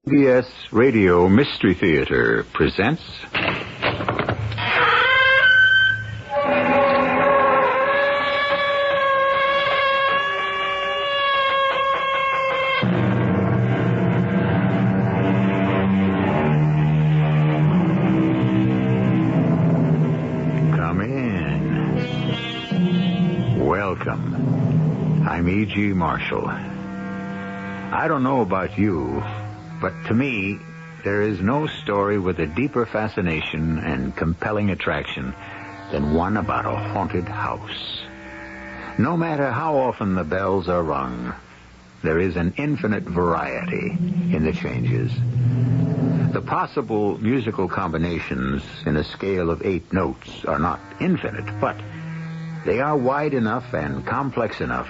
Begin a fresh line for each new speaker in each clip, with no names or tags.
CBS.Rado Mystery Theater presents... Come in. Welcome. I'm E.G. Marshall. I don't know about you, but to me, there is no story with a deeper fascination and compelling attraction than one about a haunted house. No matter how often the bells are rung, there is an infinite variety in the changes. The possible musical combinations in a scale of 8 notes are not infinite, but they are wide enough and complex enough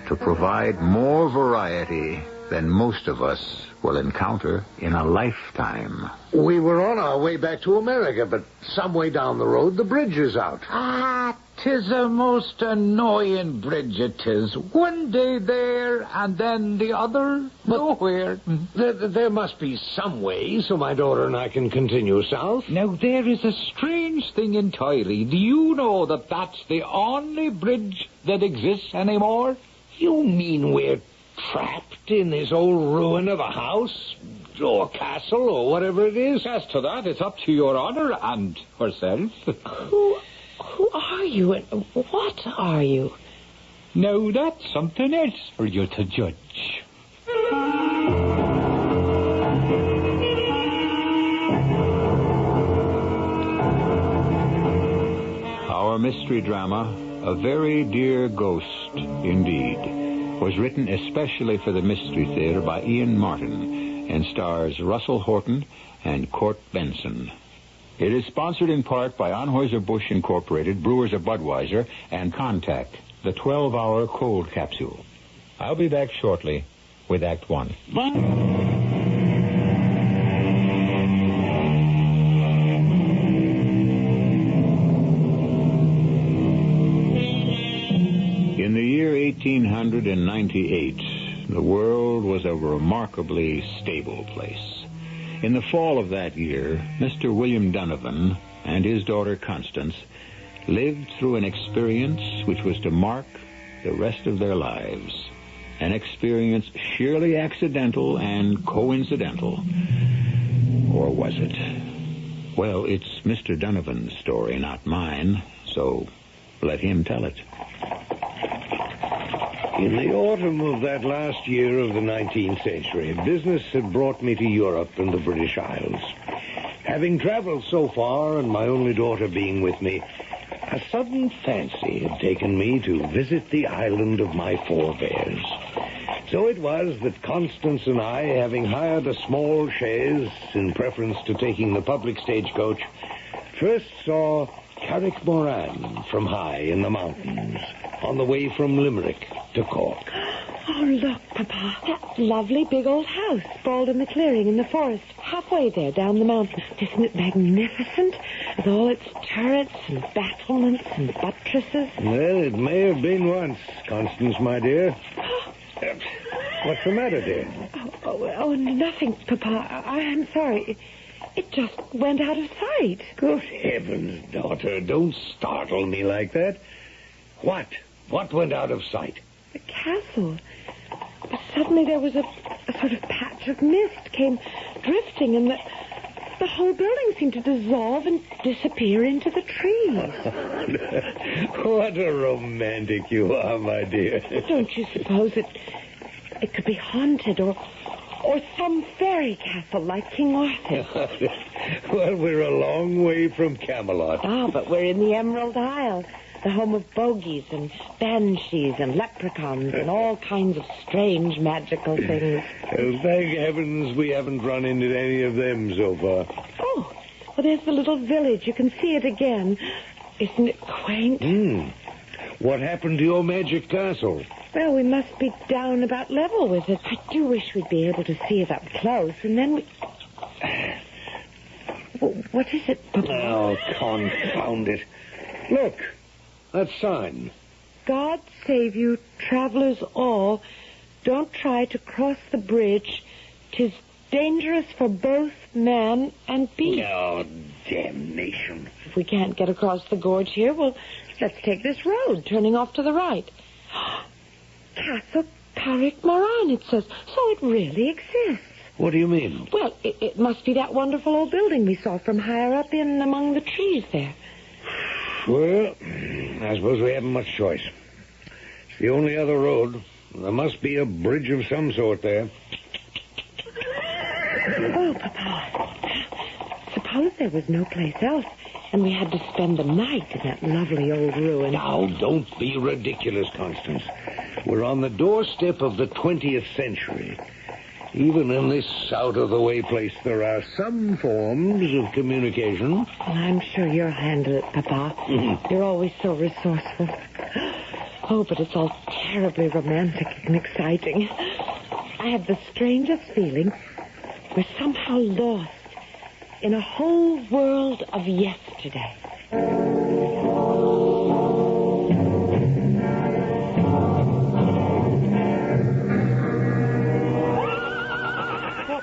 to provide more variety than most of us will encounter in a lifetime.
We were on our way back to America, but some way down the road, the bridge is out.
Ah, 'tis a most annoying bridge, it is. One day there, and then the other nowhere.
There must be some way so my daughter and I can continue south.
Now, there is a strange thing entirely. Do you know that that's the only bridge that exists anymore?
You mean we're trapped in this old ruin of a house or castle or whatever it is?
As to that, it's up to your honor and herself.
Who are you and what are you?
Now, that's something else for you to judge.
Our mystery drama, A Very Dear Ghost Indeed, was written especially for the Mystery Theater by Ian Martin and stars Russell Horton and Court Benson. It is sponsored in part by Anheuser-Busch Incorporated, Brewers of Budweiser, and Contact, the 12-hour cold capsule. I'll be back shortly with Act One. In the year 1898, the world was a remarkably stable place. In the fall of that year, Mr. William Donovan and his daughter Constance lived through an experience which was to mark the rest of their lives. An experience sheerly accidental and coincidental. Or was it? Well, it's Mr. Donovan's story, not mine, so let him tell it.
In the autumn of that last year of the 19th century, business had brought me to Europe and the British Isles. Having traveled so far, and my only daughter being with me, a sudden fancy had taken me to visit the island of my forebears. So it was that Constance and I, having hired a small chaise in preference to taking the public stagecoach, first saw Carrickmoran from high in the mountains, on the way from Limerick to Cork.
Oh, look, Papa. That lovely big old house sprawled in the clearing in the forest, halfway there down the mountain. Isn't it magnificent? With all its turrets and battlements and buttresses.
Well, it may have been once, Constance, my dear. What's the matter, dear?
Oh, nothing, Papa. I'm sorry. It just went out of sight.
Good heavens, daughter, don't startle me like that. What? What went out of sight?
The castle. Suddenly there was a sort of patch of mist came drifting, and the whole building seemed to dissolve and disappear into the trees.
What a romantic you are, my dear.
Don't you suppose it could be haunted or some fairy castle like King Arthur?
Well, we're a long way from Camelot.
Ah, but we're in the Emerald Isle, the home of bogies and banshees and leprechauns and all kinds of strange magical things.
Thank heavens we haven't run into any of them so far.
Oh, well, there's the little village. You can see it again. Isn't it quaint?
What happened to your magic castle?
Well, we must be down about level with it. I do wish we'd be able to see it up close, and then we... What is it, Papa?
Oh, confound it. Look, that sign.
God save you, travelers all. Don't try to cross the bridge. 'Tis dangerous for both man and beast.
Oh, damnation.
If we can't get across the gorge here, well, let's take this road, turning off to the right. Castle Carrick-Moran, it says. So it really exists.
What do you mean?
Well, it must be that wonderful old building we saw from higher up in among the trees there.
Well, I suppose we haven't much choice. It's the only other road. There must be a bridge of some sort there.
Oh, Papa. Suppose there was no place else, and we had to spend the night in that lovely old ruin.
Now, don't be ridiculous, Constance. We're on the doorstep of the 20th century. Even in this out-of-the-way place, there are some forms of communication.
Well, I'm sure you'll handle it, Papa. You're always so resourceful. Oh, but it's all terribly romantic and exciting. I have the strangest feeling we're somehow lost in a whole world of yesterday.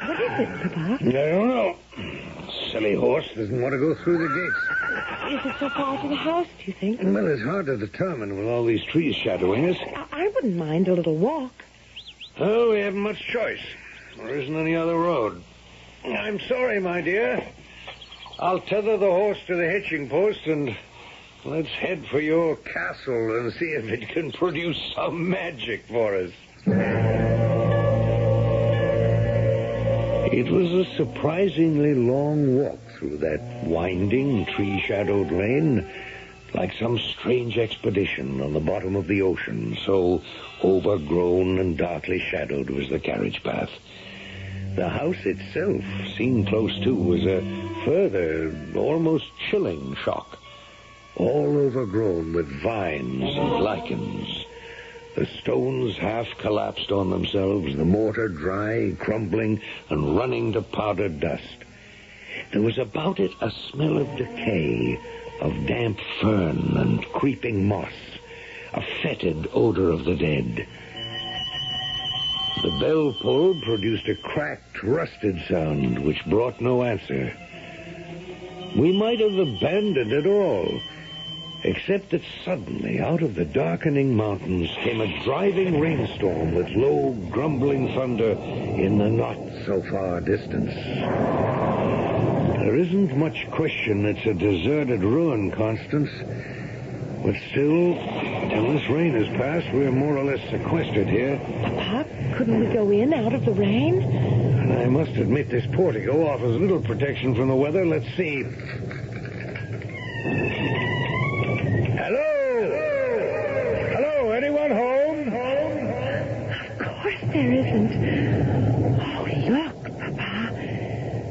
What is it, Papa?
I don't know. Silly horse doesn't want to go through the gates.
Is it so far to the house, do you think?
Well, it's hard to determine with all these trees shadowing us.
I wouldn't mind a little walk.
Oh, we haven't much choice. There isn't any other road. I'm sorry, my dear. I'll tether the horse to the hitching post and let's head for your castle and see if it can produce some magic for us. It was a surprisingly long walk through that winding, tree-shadowed lane, like some strange expedition on the bottom of the ocean, so overgrown and darkly shadowed was the carriage path. The house itself, seen close to, was a further, almost chilling shock. All overgrown with vines and lichens. The stones half collapsed on themselves, the mortar dry, crumbling, and running to powdered dust. There was about it a smell of decay, of damp fern and creeping moss, a fetid odor of the dead. The bell pull produced a cracked, rusted sound which brought no answer. We might have abandoned it all, except that suddenly, out of the darkening mountains, came a driving rainstorm with low, grumbling thunder in the not-so-far distance. There isn't much question it's a deserted ruin, Constance. But still, till this rain has passed, we're more or less sequestered here.
Papa, couldn't we go in out of the rain?
And I must admit this portico offers little protection from the weather. Let's see. Hello, anyone home?
Of course there isn't. Oh, look, Papa.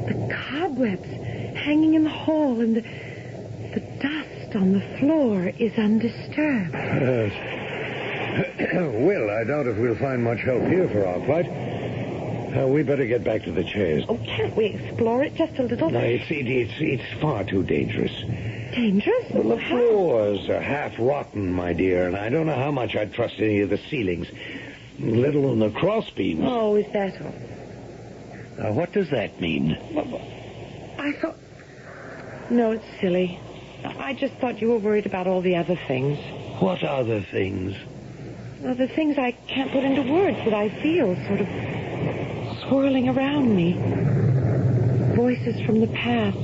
The cobwebs hanging in the hall and the dust on the floor is undisturbed.
Well, I doubt if we'll find much help here for our plight. We better get back to the chairs.
Oh, can't we explore it just a little?
No, it's far too dangerous.
Dangerous?
Well, the floors are half rotten, my dear, and I don't know how much I'd trust any of the ceilings, let alone the cross beams.
Oh, is that all?
Now, what does that mean?
I thought... No, it's silly. I just thought you were worried about all the other things.
What other things?
Well, the things I can't put into words that I feel sort of swirling around me. Voices from the past,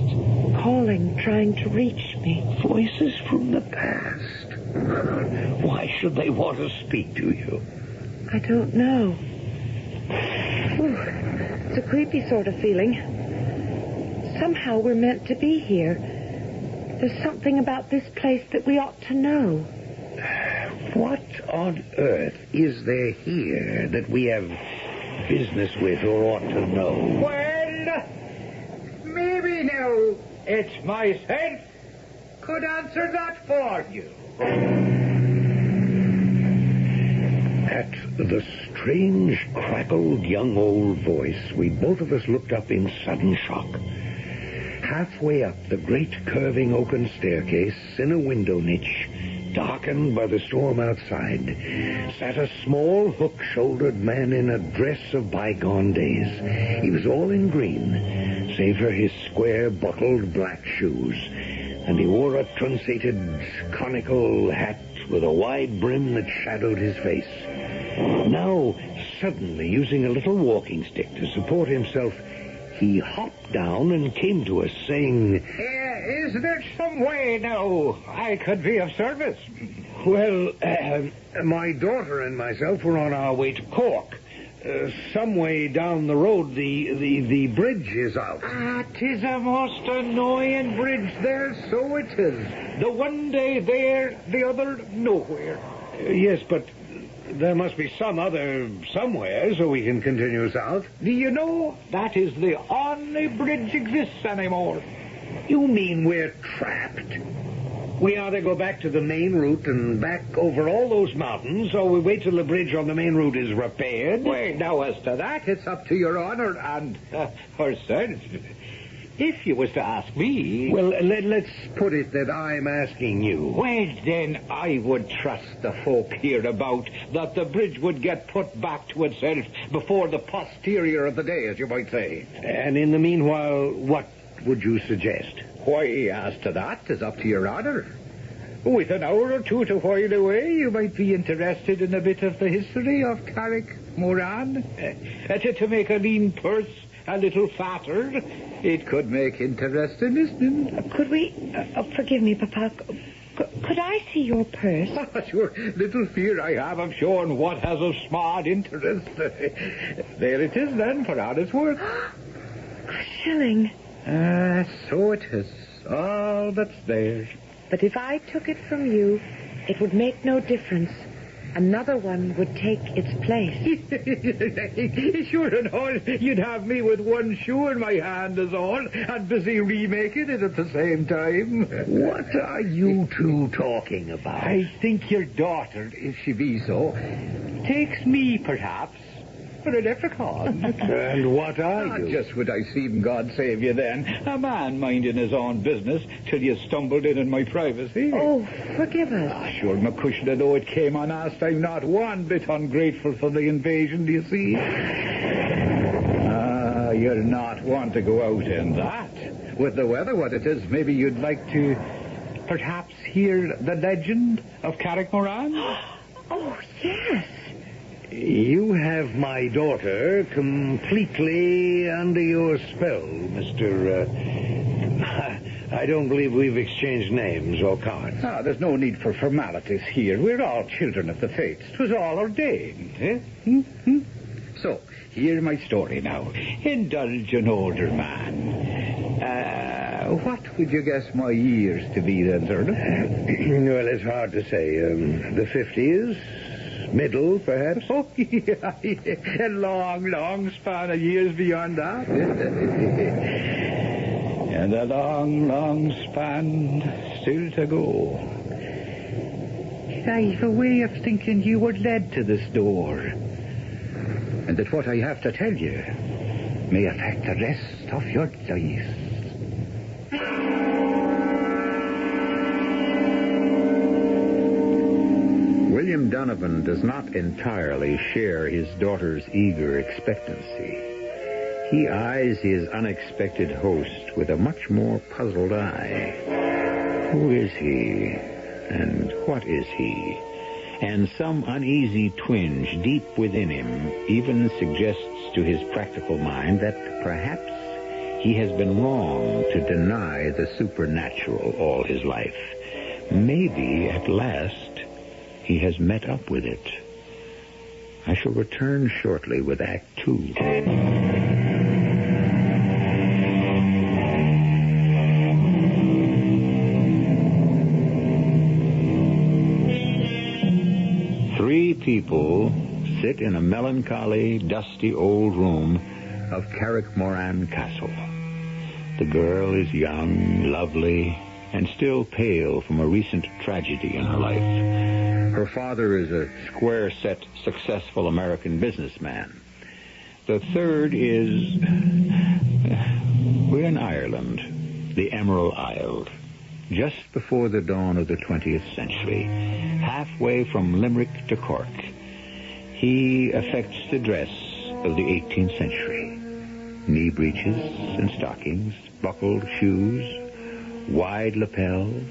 calling, trying to reach me.
Voices from the past? Why should they want to speak to you?
I don't know. Ooh, it's a creepy sort of feeling. Somehow we're meant to be here. There's something about this place that we ought to know.
What on earth is there here that we have business with or ought to know?
Well, maybe now it's myself could answer that for you.
At the strange, crackled young old voice, we both of us looked up in sudden shock. Halfway up the great curving oaken staircase, in a window niche, darkened by the storm outside, sat a small, hook-shouldered man in a dress of bygone days. He was all in green, save for his square, bottled black shoes. And he wore a truncated, conical hat with a wide brim that shadowed his face. Now, suddenly, using a little walking stick to support himself, he hopped down and came to us, saying,
Is there some way now I could be of service?
Well, my daughter and myself were on our way to Cork. Some way down the road, the bridge is out.
'Tis a most annoying bridge there, so it is. The one day there, the other nowhere.
Yes, but there must be some other somewhere so we can continue south.
Do you know, that is the only bridge exists anymore.
You mean we're trapped? We either go back to the main route and back over all those mountains, or we wait till the bridge on the main route is repaired?
Wait, now, as to that, it's up to your honor and herself. If you was to ask me...
Well, let's put it that I'm asking you.
Well, then, I would trust the folk hereabout that the bridge would get put back to itself before the posterior of the day, as you might say.
And in the meanwhile, what would you suggest?
Why, as to that, 'tis up to your honor. With an hour or two to while away, you might be interested in a bit of the history of Carrick-Moran. To make a lean purse a little fatter, it could make interesting listening.
Could we... forgive me, Papa. Could I see your purse?
Sure, little fear I have of showing what has of smart interest. There it is, then, for all it's worth.
A shilling.
So it is. All that's there.
But if I took it from you, it would make no difference. Another one would take its place.
Sure and all, you'd have me with one shoe in my hand is all, and busy remaking it at the same time.
What are you two talking about?
I think your daughter, if she be so, takes me, perhaps, for a leprechaun.
And what are you?
Just what I seen, God save you then. A man minding his own business till you stumbled in my privacy.
Oh, forgive us.
Sure, McCushna, though it came unasked, I'm not one bit ungrateful for the invasion, do you see? You're not one to go out in that. With the weather what it is, maybe you'd like to perhaps hear the legend of Carrick-Moran?
Oh, yes.
You have my daughter completely under your spell, Mr. I don't believe we've exchanged names or cards.
There's no need for formalities here. We're all children of the fates. 'Twas all ordained, eh? So, hear my story now. Indulge an older man. What would you guess my years to be then, sir?
Well, it's hard to say. The 50s? Middle, perhaps?
Oh, yeah, a long span of years beyond that. And a long span still to go. I've a way of thinking you were led to this door. And that what I have to tell you may affect the rest of your life.
William Donovan does not entirely share his daughter's eager expectancy. He eyes his unexpected host with a much more puzzled eye. Who is he? And what is he? And some uneasy twinge deep within him even suggests to his practical mind that perhaps he has been wrong to deny the supernatural all his life. Maybe, at last, he has met up with it. I shall return shortly with Act 2. Three people sit in a melancholy, dusty old room of Carrick-Moran Castle. The girl is young, lovely, and still pale from a recent tragedy in her life. Her father is a square-set, successful American businessman. The third is... we're in Ireland, the Emerald Isle. just before the dawn of the 20th century, halfway from Limerick to Cork. He affects the dress of the 18th century. Knee breeches and stockings, buckled shoes, wide lapels,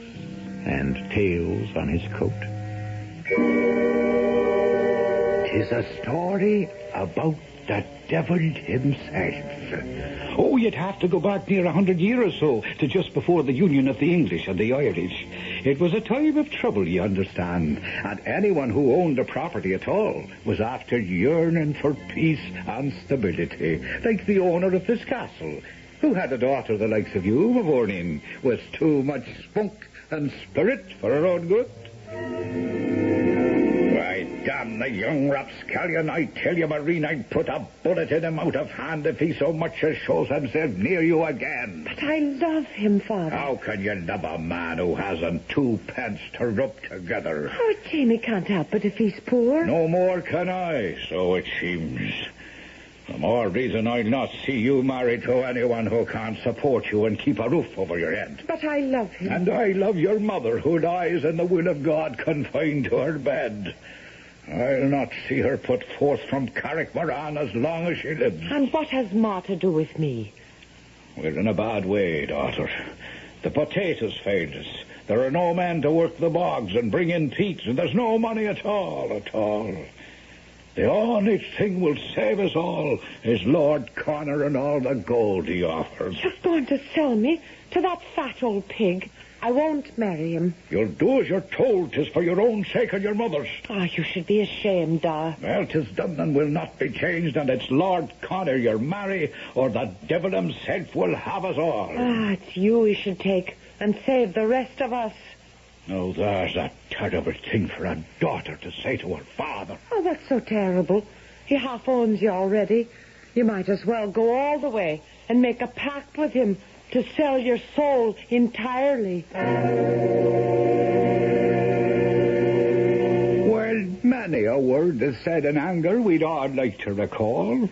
and tails on his coat.
'Tis a story about the devil himself. Oh, you'd have to go back near 100 years or so to just before the union of the English and the Irish. It was a time of trouble, you understand, and anyone who owned a property at all was after yearning for peace and stability, like the owner of this castle, who had a daughter the likes of you, Mavornin, with too much spunk and spirit for her own good. Why, damn the young rapscallion, I tell you, Marine, I'd put a bullet in him out of hand if he so much as shows himself near you again.
But I love him, Father.
How can you love a man who hasn't 2 pence to rub together?
Oh, Jamie can't help it if he's poor.
No more can I, so it seems. The more reason I'll not see you married to anyone who can't support you and keep a roof over your head.
But I love him.
And I love your mother, who lies in the will of God confined to her bed. I'll not see her put forth from Carrickmoran as long as she lives.
And what has Ma to do with me?
We're in a bad way, daughter. The potatoes failed us. There are no men to work the bogs and bring in peats, and there's no money at all. The only thing will save us all is Lord Connor and all the gold he offers.
You're going to sell me to that fat old pig. I won't marry him.
You'll do as you're told. 'Tis for your own sake and your mother's.
Ah, you should be ashamed, Da.
Well, 'tis done and will not be changed, and it's Lord Connor you'll marry, or the devil himself will have us all.
Ah, it's you he should take and save the rest of us.
Now, there's a terrible thing for a daughter to say to her father.
Oh, that's so terrible. He half owns you already. You might as well go all the way and make a pact with him to sell your soul entirely.
Well, many a word is said in anger we'd all like to recall.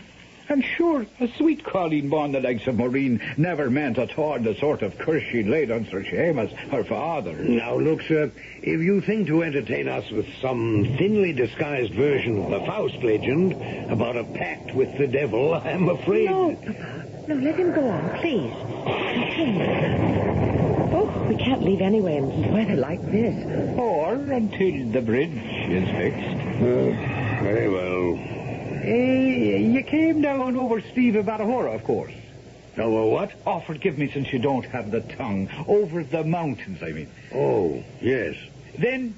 And sure, a sweet Colleen born the likes of Maureen never meant at all the sort of curse she laid on Sir Seamus, her father.
Now, look, sir, if you think to entertain us with some thinly disguised version of the Faust legend about a pact with the devil, I'm afraid...
No, Papa. No, let him go on, please. Oh, we can't leave anyway in weather like this.
Or until the bridge is fixed.
Very well.
You came down over Steve of Batahora, of course.
Over what?
Oh, forgive me since you don't have the tongue. Over the mountains, I mean.
Oh, yes.
Then,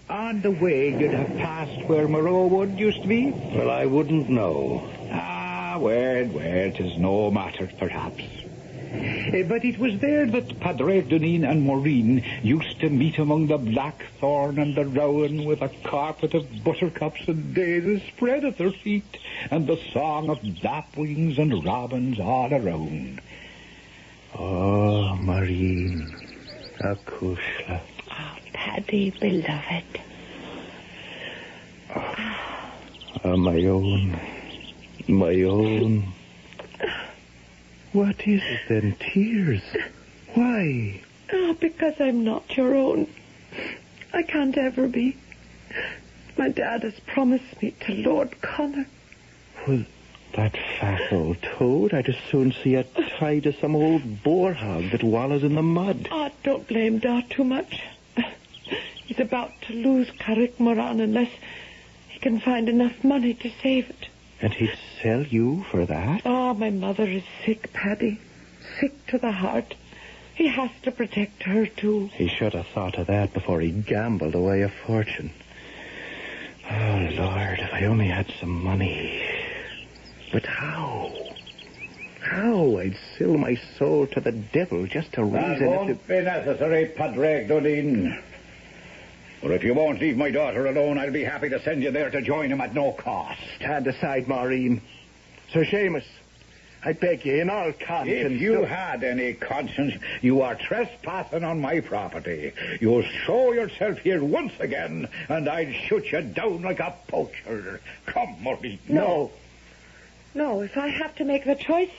on the way, you'd have passed where Moreau Wood used to be?
Well, I wouldn't know.
Well, 'tis no matter, perhaps. But it was there that Padre Duneen and Maureen used to meet among the blackthorn and the rowan with a carpet of buttercups and daisies spread at their feet and the song of lapwings and robins all around.
Oh, Maureen, Akushla.
Oh, Paddy, beloved.
Oh, my own. What is it then? Tears? Why?
Oh, because I'm not your own. I can't ever be. My dad has promised me to Lord Connor.
Well, that fat old toad, I'd as soon see it tied to some old boar hog that wallows in the mud.
Oh, don't blame Dad too much. He's about to lose Carrickmoran unless he can find enough money to save it.
And he'd sell you for that?
Oh, my mother is sick, Paddy. Sick to the heart. He has to protect her, too.
He should have thought of that before he gambled away a fortune. Oh, Lord, if I only had some money. But how? How? I'd sell my soul to the devil just to reason
That won't be necessary, Padre Duneen. Or if you won't leave my daughter alone, I'll be happy to send you there to join him at no cost.
Stand aside, Maureen. Sir Seamus, I beg you, in all conscience...
If you had any conscience, you are trespassing on my property. You'll show yourself here once again, and I'll shoot you down like a poacher. Come, Maureen.
No, if I have to make the choice,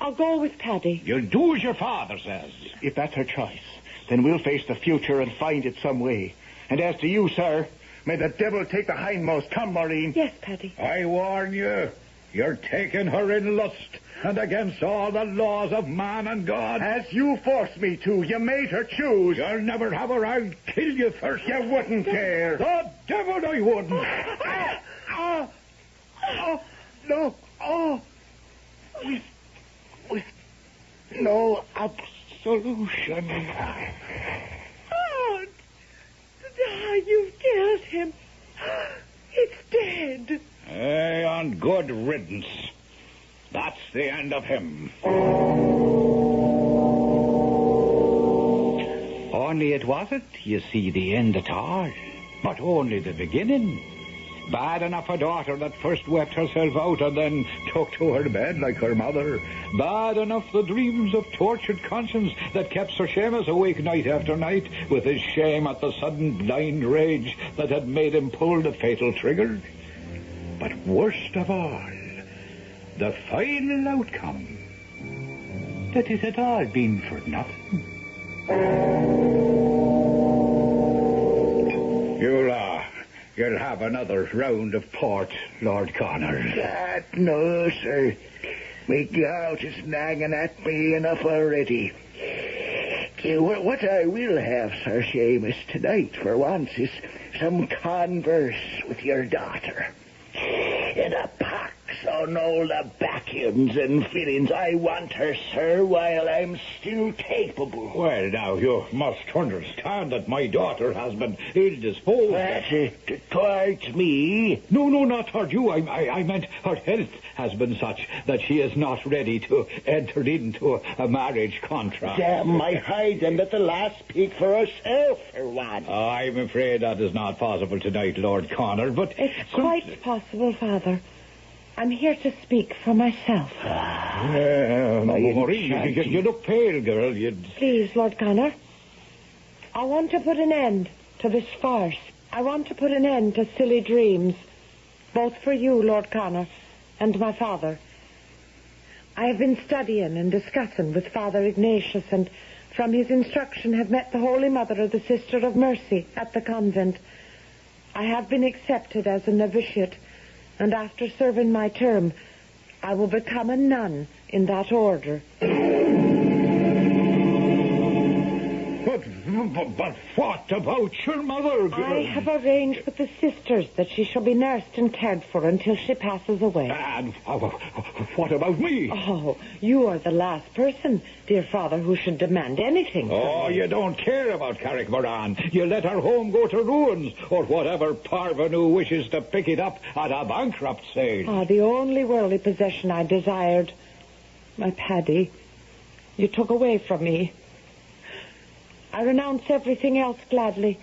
I'll go with Paddy.
You'll do as your father says.
If that's her choice, then we'll face the future and find it some way. And as to you, sir, may the devil take the hindmost. Come, Maureen.
Yes, Paddy.
I warn you, you're taking her in lust and against all the laws of man and God.
As you forced me to, you made her choose.
You'll never have her. I'll kill you first.
You wouldn't dare.
The devil I wouldn't.
No. With no absolution.
Oh, you've killed him. It's dead.
Hey, on good riddance. That's the end of him. Only it wasn't, you see, the end at all, but only the beginning. Bad enough a daughter that first wept herself out and then took to her bed like her mother. Bad enough the dreams of tortured conscience that kept Sir Seamus awake night after night with his shame at the sudden blind rage that had made him pull the fatal trigger. But worst of all, the final outcome, that it had all been for nothing. You'll have another round of port, Lord Connor.
No, sir. My gout is nagging at me enough already. What I will have, Sir Seamus, tonight, for once, is some converse with your daughter. In a pox on all the backends and fillings. I want her, sir, while I'm still capable.
Well, now, you must understand that my daughter has been ill-disposed.
Towards me?
No, not toward you. I meant her health has been such that she is not ready to enter into a marriage contract.
Damn my hide and let the lass speak for herself, for once.
I'm afraid that is not possible tonight, Lord Connor, but...
It's quite possible, Father. I'm here to speak for myself.
Maureen, you look pale, girl.
Please, Lord Connor. I want to put an end to this farce. I want to put an end to silly dreams, both for you, Lord Connor, and my father. I have been studying and discussing with Father Ignatius, and from his instruction have met the Holy Mother of the Sister of Mercy at the convent. I have been accepted as a novitiate, and after serving my term, I will become a nun in that order.
But what about your mother, girl?
I have arranged with the sisters that she shall be nursed and cared for until she passes away.
And what about me?
Oh, you are the last person, dear Father, who should demand anything from
Oh,
me.
you don't care about Carrick Moran. You let her home go to ruins, or whatever parvenu wishes to pick it up at a bankrupt sale.
Ah, the only worldly possession I desired. My Paddy, you took away from me. I renounce everything else gladly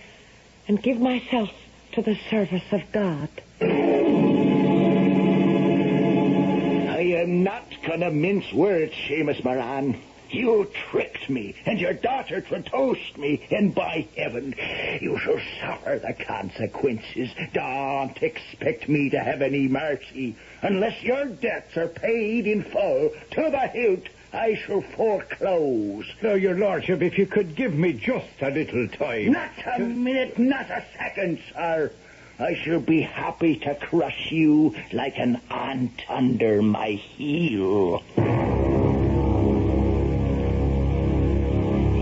and give myself to the service of God.
I am not going to mince words, Seamus Moran. You tricked me, and your daughter traduced me, and by heaven, you shall suffer the consequences. Don't expect me to have any mercy. Unless your debts are paid in full to the hilt, I shall foreclose.
Now, your lordship, if you could give me just a little time.
Not a minute, not a second, sir. I shall be happy to crush you like an ant under my heel.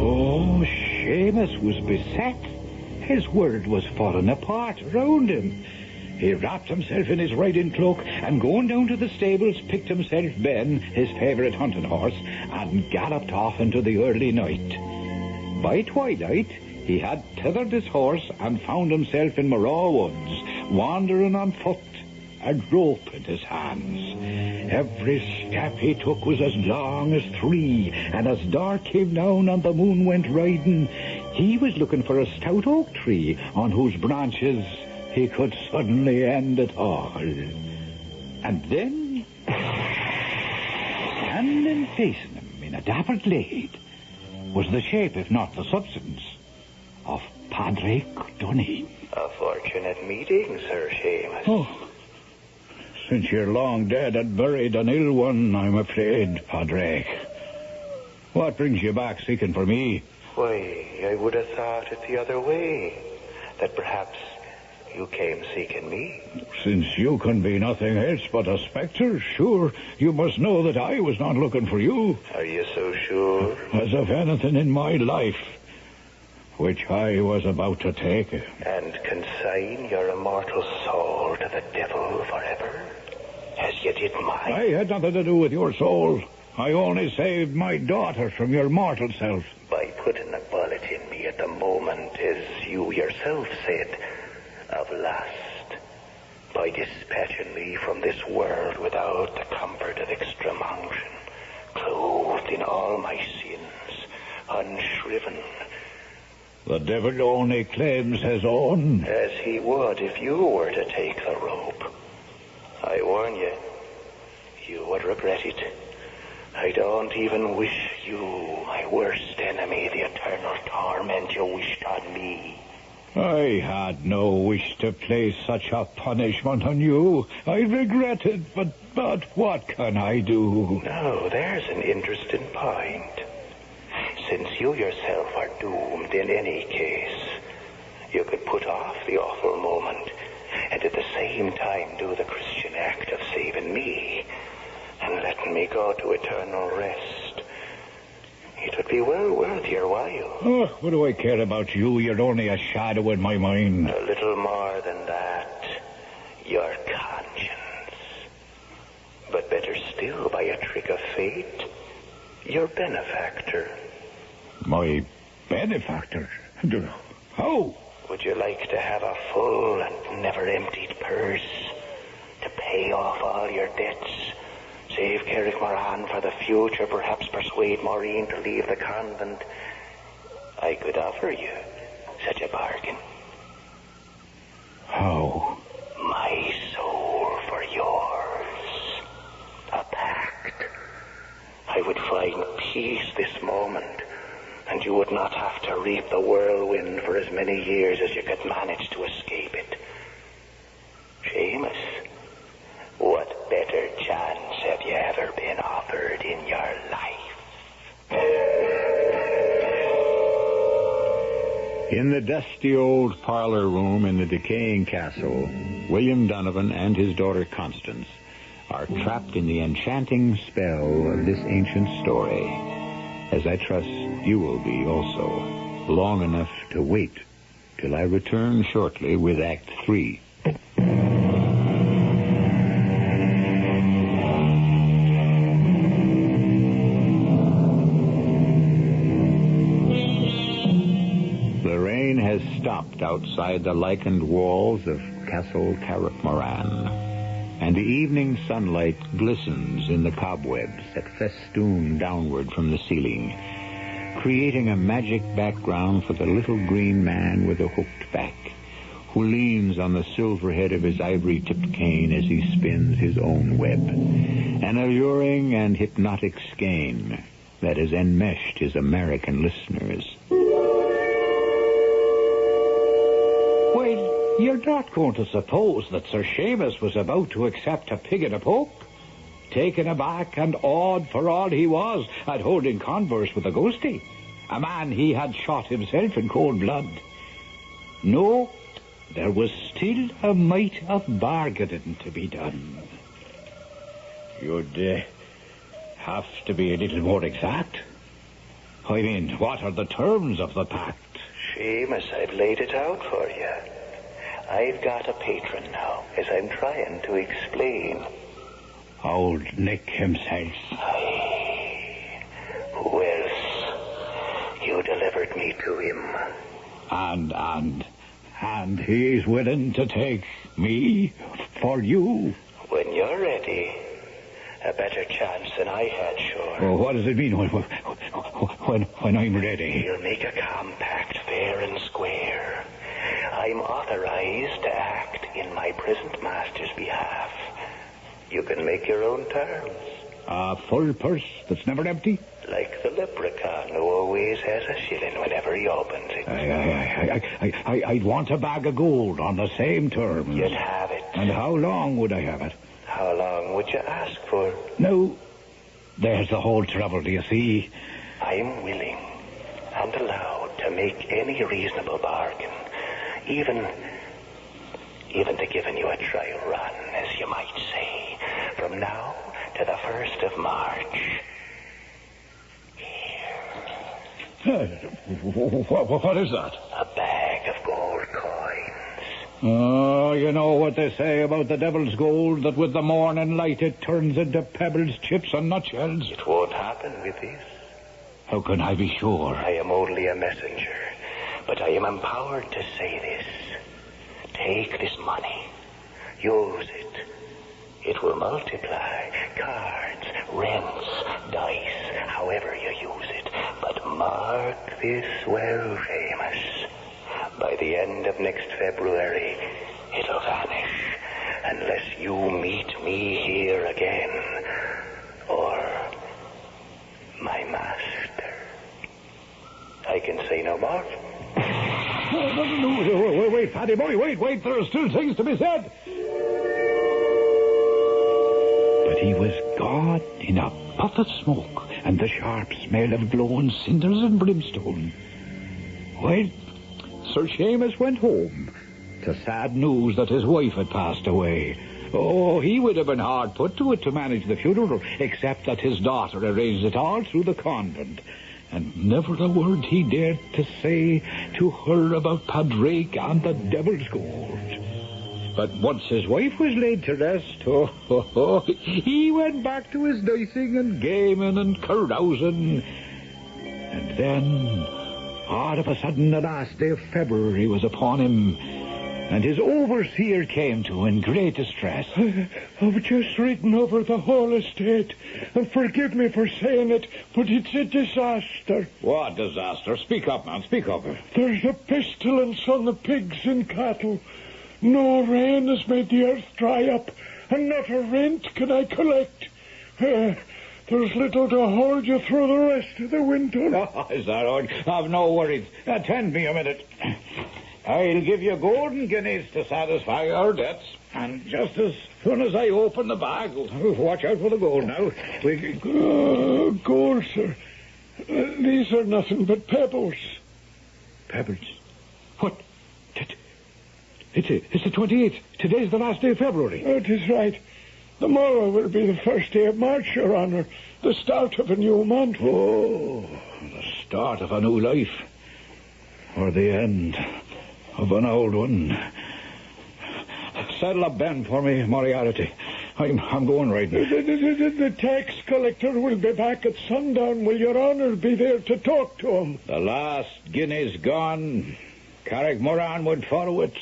Oh, Seamus was beset. His world was falling apart around him. He wrapped himself in his riding cloak and going down to the stables picked himself Ben, his favourite hunting horse, and galloped off into the early night. By twilight, he had tethered his horse and found himself in Moraw Woods, wandering on foot, a rope in his hands. Every step he took was as long as 3, and as dark came down and the moon went riding, he was looking for a stout oak tree on whose branches he could suddenly end it all. And then, standing facing him in a dapper glade, was the shape, if not the substance, of Padre Dunne.
A fortunate meeting, Sir Seamus.
Oh, since you're long dead and buried an ill one, I'm afraid, Padre. What brings you back seeking for me?
Why, I would have thought it the other way. That perhaps you came seeking me.
Since you can be nothing else but a spectre, sure, you must know that I was not looking for you.
Are you so sure?
As of anything in my life, which I was about to take.
And consign your immortal soul to the devil forever, as you did mine.
I had nothing to do with your soul. I only saved my daughter from your mortal self.
By putting a bullet in me at the moment, as you yourself said, of lust. By dispatching me from this world without the comfort of extreme unction, clothed in all my sins, unshriven.
The devil only claims his own.
As he would if you were to take the rope. I warn you, you would regret it. I don't even wish you, my worst enemy, the eternal torment you wished on me.
I had no wish to place such a punishment on you. I regret it, but what can I do?
Now, there's an interesting point. Since you yourself are doomed in any case, you could put off the awful moment and at the same time do the Christian act of saving me and letting me go to eternal rest. It would be well worth your while.
Oh, what do I care about you? You're only a shadow in my mind.
A little more than that. Your conscience. But better still, by a trick of fate, your benefactor.
My benefactor? How?
Would you like to have a full and never-emptied purse to pay off all your debts? Save Carrick Moran for the future, perhaps persuade Maureen to leave the convent. I could offer you such a bargain.
How?
My soul for yours. A pact. I would find peace this moment, and you would not have to reap the whirlwind for as many years as you could manage to escape it. Seamus, what better chance have you ever been offered in your life?
In the dusty old parlor room in the decaying castle, William Donovan and his daughter Constance are trapped in the enchanting spell of this ancient story, as I trust you will be also, long enough to wait till I return shortly with Act 3. Has stopped outside the lichened walls of Castle Carrick Moran, and the evening sunlight glistens in the cobwebs that festoon downward from the ceiling, creating a magic background for the little green man with a hooked back, who leans on the silver head of his ivory-tipped cane as he spins his own web, an alluring and hypnotic skein that has enmeshed his American listeners.
Well, you're not going to suppose that Sir Seamus was about to accept a pig in a poke? Taken aback and awed for all he was at holding converse with a ghostie, a man he had shot himself in cold blood. No, there was still a mite of bargaining to be done. You'd have to be a little more exact. I mean, what are the terms of the pact?
Seamus, I've laid it out for you. I've got a patron now, as I'm trying to explain.
Old Nick himself.
Aye. Who else? You delivered me to him.
And he's willing to take me for you.
When you're ready, a better chance than I had, sure.
Oh, what does it mean when I'm ready?
We'll make a compact fair and square. I'm authorized to act in my present master's behalf. You can make your own terms.
A full purse that's never empty?
Like the leprechaun who always has a shilling whenever he opens it.
I'd want a bag of gold on the same terms.
You'd have it.
And how long would I have it?
How long would you ask for?
No, there's the whole trouble, do you see?
I'm willing. and allowed to make any reasonable bargain, even to giving you a trial run, as you might say, from now to the 1st of March.
What is that?
A bag of gold coins.
Oh, you know what they say about the devil's gold, that with the morning light it turns into pebbles, chips, and nutshells.
It won't happen with this.
How can I be sure?
I am only a messenger, but I am empowered to say this. Take this money. Use it. It will multiply. Cards, rents, dice, however you use it. But mark this well, Seamus. By the end of next February, it'll vanish. Unless you meet me here again. Or my master. I can say no more.
No, wait, Paddy boy, wait, there are still things to be said. But he was gone in a puff of smoke and the sharp smell of glowing cinders and brimstone. Well, Sir Seamus went home to sad news that his wife had passed away. Oh, he would have been hard put to it to manage the funeral, except that his daughter arranged it all through the convent. And never a word he dared to say to her about Padraig and the devil's gold. But once his wife was laid to rest, he went back to his dicing and gaming and carousing. And then, all of a sudden, the last day of February was upon him, and his overseer came to in great distress.
I've just ridden over the whole estate, and forgive me for saying it, but it's a disaster.
What disaster? Speak up, man, speak up.
There's a pestilence on the pigs and cattle. No rain has made the earth dry up, and not a rent can I collect. There's little to hold you through the rest of the winter.
Oh, is that all? Have no worries. Attend me a minute. I'll give you golden guineas to satisfy our debts. And just as soon as I open the bag, watch out for the gold now.
Gold, sir. These are nothing but pebbles.
Pebbles? What? It's the 28th. Today's the last day of February.
Oh, it is right. The morrow will be the first day of March, Your Honor. The start of a new month.
Oh, the start of a new life. Or the end of an old one. Saddle up Ben for me, Moriarty. I'm going right now.
The tax collector will be back at sundown. Will Your Honor be there to talk to him?
The last guinea's gone. Carrick Moran would follow it.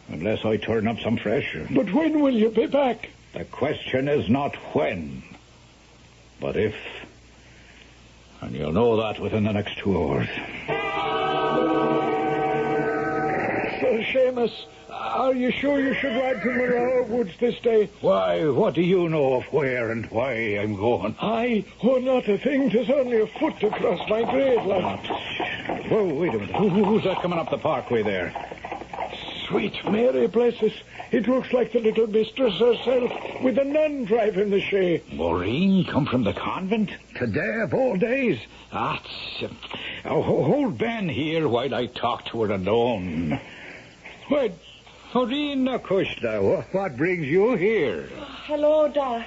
Unless I turn up some fresh.
But when will you be back?
The question is not when, but if. And you'll know that within the next 2 hours.
Sir Seamus, are you sure you should ride to Morrow Woods this day?
Why, what do you know of where and why I'm going?
Not a thing. 'Tis only a foot to cross my grave, lad.
Whoa, wait a minute. Who's that coming up the parkway there?
Sweet Mary, bless us. It looks like the little mistress herself, with a nun driving the shay.
Maureen come from the convent? Today of all days? Hold Ben here while I talk to her alone. What? Maureen Nakushla, what brings you here?
Hello, Da.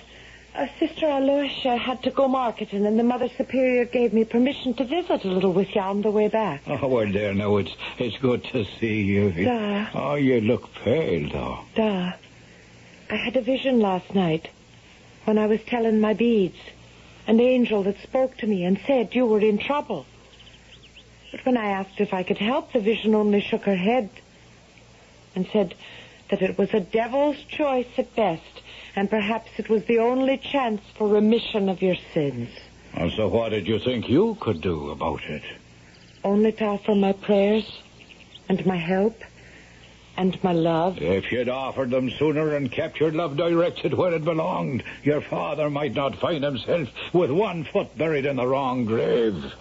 Sister Aloysia had to go marketing, and the Mother Superior gave me permission to visit a little with you on the way back.
Oh, well, there, now, it's good to see you.
Da.
Oh, you look pale, though.
Da, I had a vision last night when I was telling my beads. An angel that spoke to me and said you were in trouble. But when I asked if I could help, the vision only shook her head and said that it was a devil's choice at best, and perhaps it was the only chance for remission of your sins.
And so what did you think you could do about it?
Only to offer my prayers and my help and my love.
If you'd offered them sooner and kept your love directed where it belonged, your father might not find himself with one foot buried in the wrong grave.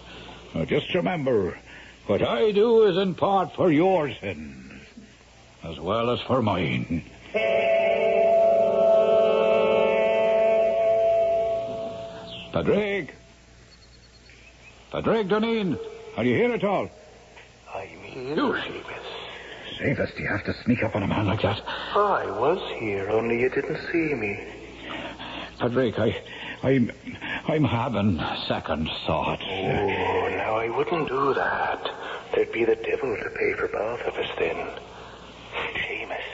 Now, just remember, what I do is in part for your sins, as well as for mine. Padraig! Padraig Duneen! Are you here at all?
I'm here, Seamus.
Seamus, do you have to sneak up on a man like that?
I was here, only you didn't see me.
Padraig, I'm having second thoughts.
Oh, now I wouldn't do that. There'd be the devil to pay for both of us then. Seamus,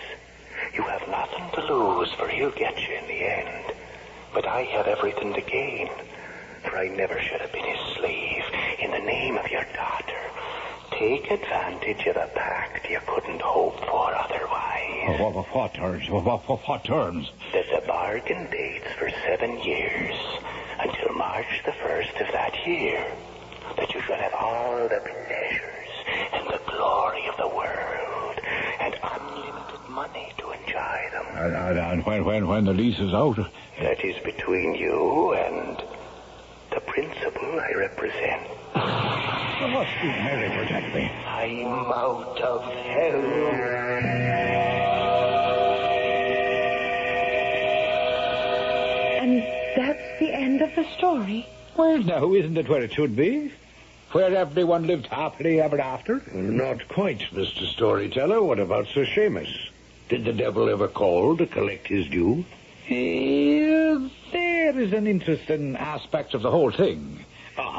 you have nothing to lose, for he'll get you in the end. But I have everything to gain, for I never should have been his slave in the name of your daughter. Take advantage of a pact you couldn't hope for otherwise.
What terms? What terms?
There's a bargain dates for 7 years, until March the 1st of that year, that you shall have all the pleasures and the glory of the world, and unlimited money to enjoy them.
And when the lease is out?
That is between you and the principal I represent.
What's the Mary protect me?
I'm out of hell.
And that's the end of the story?
Well, no, isn't it where it should be? Where everyone lived happily ever after?
Not quite, Mr. Storyteller. What about Sir Seamus? Did the devil ever call to collect his due?
There is an interesting aspect of the whole thing.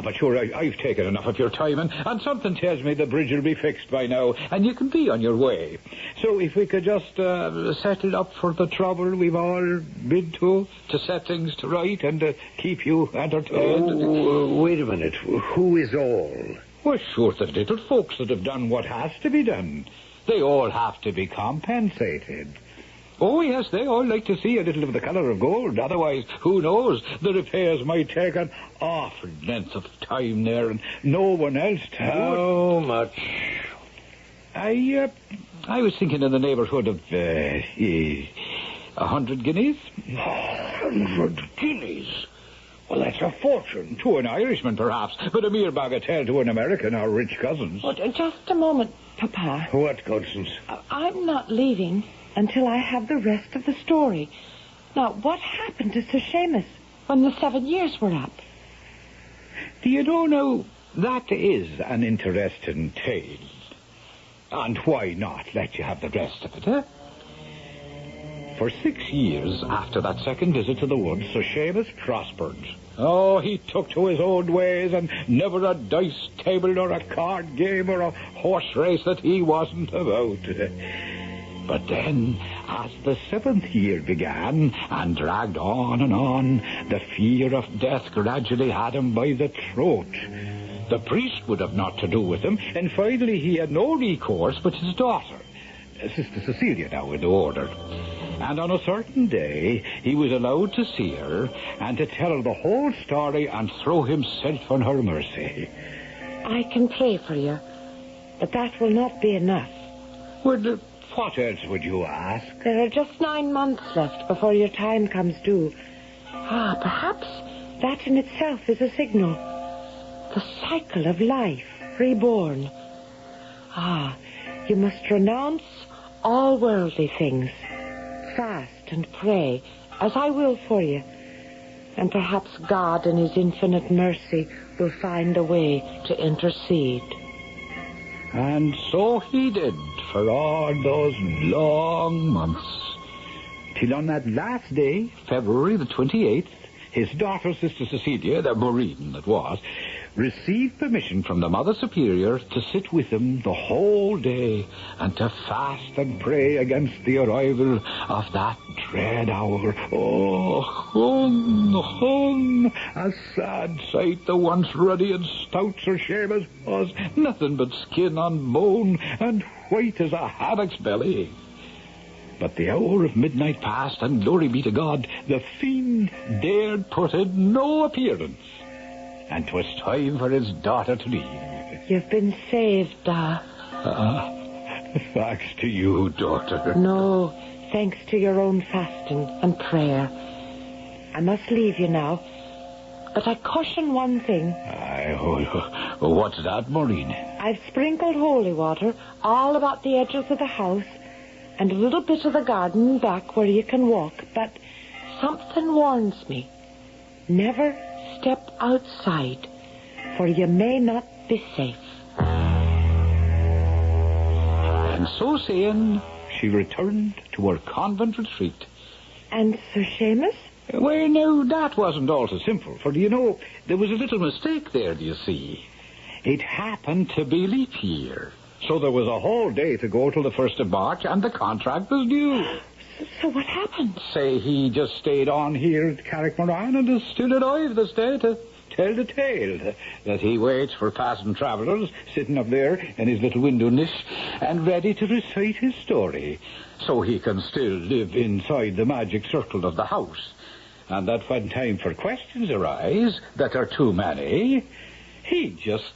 But sure, I've taken enough of your time, and something tells me the bridge will be fixed by now, and you can be on your way. So if we could just settle up for the trouble we've all been to set things to right and keep you entertained.
Oh, wait a minute. Who is all?
Well, sure, the little folks that have done what has to be done. They all have to be compensated. Oh, yes, they all like to see a little of the colour of gold. Otherwise, who knows, the repairs might take an awful length of time there, and no one else to
How much?
I was thinking in the neighbourhood of 100 guineas.
100 guineas? Well, that's a fortune.
To an Irishman, perhaps, but a mere bagatelle to an American or rich cousins.
Oh, just a moment, Papa.
What, Constance?
I'm not leaving until I have the rest of the story. Now, what happened to Sir Seamus when the 7 years were up?
Do you know now, that is an interesting tale. And why not let you have the rest of it, eh? For 6 years after that second visit to the woods, Sir Seamus prospered. Oh, he took to his own ways, and never a dice table or a card game or a horse race that he wasn't about. But then, as the 7th year began and dragged on and on, the fear of death gradually had him by the throat. The priest would have naught to do with him, and finally he had no recourse but his daughter, Sister Cecilia now in the order. And on a certain day, he was allowed to see her and to tell her the whole story and throw himself on her mercy.
I can pray for you, but that will not be enough.
Well, what else would you ask?
There are just 9 months left before your time comes due. Perhaps that in itself is a signal. The cycle of life, reborn. You must renounce all worldly things. Fast and pray, as I will for you. And perhaps God in his infinite mercy will find a way to intercede.
And so he did for all those long months. Till on that last day, February the 28th, his daughter, Sister Cecilia, the Maureen that was, received permission from the Mother Superior to sit with him the whole day and to fast and pray against the arrival of that dread hour. Oh, hung, a sad sight the once ruddy and stout Sir Seamus was, nothing but skin on bone and white as a haddock's belly. But the hour of midnight passed, and glory be to God, the fiend dared put in no appearance. And 'twas time for his daughter to leave.
You've been saved,
Thanks to you, daughter.
No, thanks to your own fasting and prayer. I must leave you now, but I caution one thing.
What's that, Maureen?
I've sprinkled holy water all about the edges of the house and a little bit of the garden back where you can walk, but something warns me. Never step outside, for you may not be safe.
And so saying, she returned to her convent retreat.
And Sir Seamus?
Well, no, that wasn't all so simple, for, do you know, there was a little mistake there, do you see? It happened to be leap year, so there was a whole day to go till the 1st of March, and the contract was due.
So what happened?
Say, he just stayed on here at Carrickmoran and is still alive this day to tell the tale that he waits for passing travellers sitting up there in his little window niche and ready to recite his story so he can still live inside the magic circle of the house. And that when time for questions arise that are too many, he just...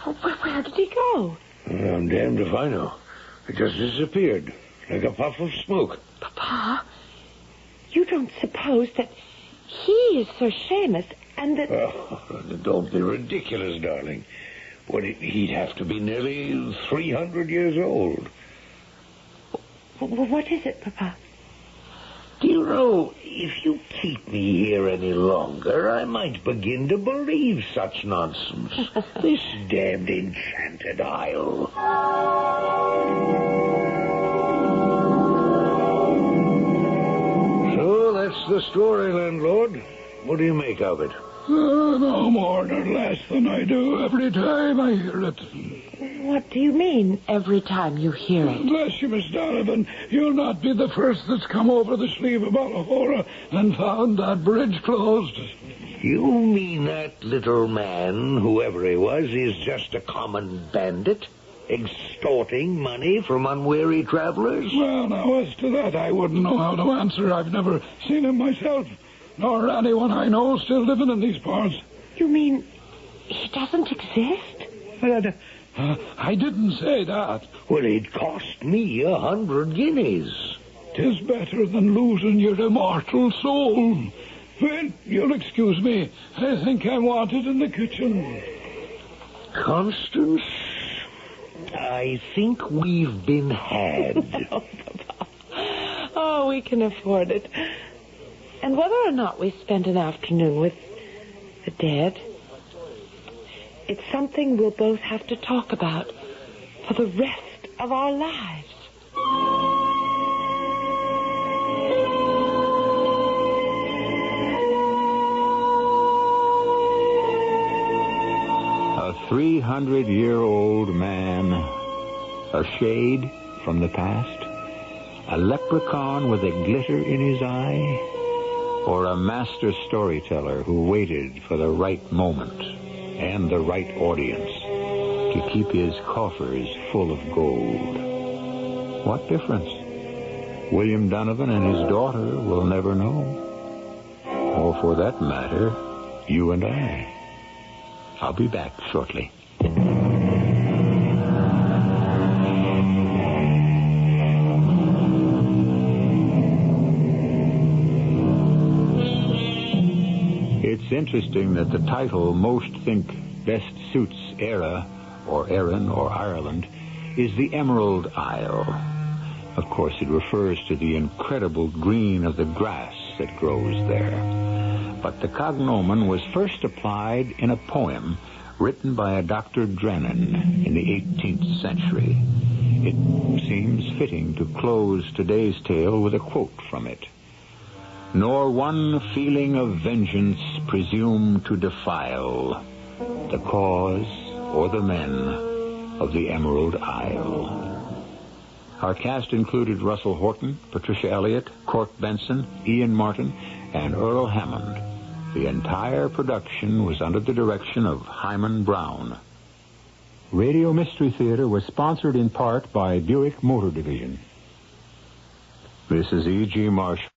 Where did he go?
I'm damned if I know. It just disappeared, like a puff of smoke.
Papa, you don't suppose that he is Sir Seamus and that...
Oh, don't be ridiculous, darling. He'd have to be nearly 300 years old.
What is it, Papa?
Do you know, if you keep me here any longer, I might begin to believe such nonsense. This damned enchanted isle. So that's the story, landlord. What do you make of it?
No more nor less than I do every time I hear it.
What do you mean, every time you hear it?
Bless you, Miss Donovan, you'll not be the first that's come over the sleeve of Ballahora and found that bridge closed.
You mean that little man, whoever he was, is just a common bandit, extorting money from unwary travelers?
Well, now, as to that, I wouldn't know how to answer. I've never seen him myself, nor anyone I know still living in these parts.
You mean he doesn't exist?
But I didn't say that.
Well, it cost me 100 guineas.
'Tis better than losing your immortal soul. Well, you'll excuse me. I think I'm wanted in the kitchen.
Constance, I think we've been had.
Oh, Papa. Oh, we can afford it. And whether or not we spend an afternoon with the dead, it's something we'll both have to talk about for the rest of our lives.
A 300-year-old man, a shade from the past, a leprechaun with a glitter in his eye, or a master storyteller who waited for the right moment and the right audience to keep his coffers full of gold. What difference? William Donovan and his daughter will never know. Or for that matter, you and I. I'll be back shortly. It's interesting that the title most think best suits Era, or Erin, or Ireland, is the Emerald Isle. Of course, it refers to the incredible green of the grass that grows there. But the cognomen was first applied in a poem written by a Dr. Drennan in the 18th century. It seems fitting to close today's tale with a quote from it. Nor one feeling of vengeance presume to defile the cause or the men of the Emerald Isle. Our cast included Russell Horton, Patricia Elliott, Cork Benson, Ian Martin, and Earl Hammond. The entire production was under the direction of Hyman Brown. Radio Mystery Theater was sponsored in part by Buick Motor Division. This is E.G. Marshall.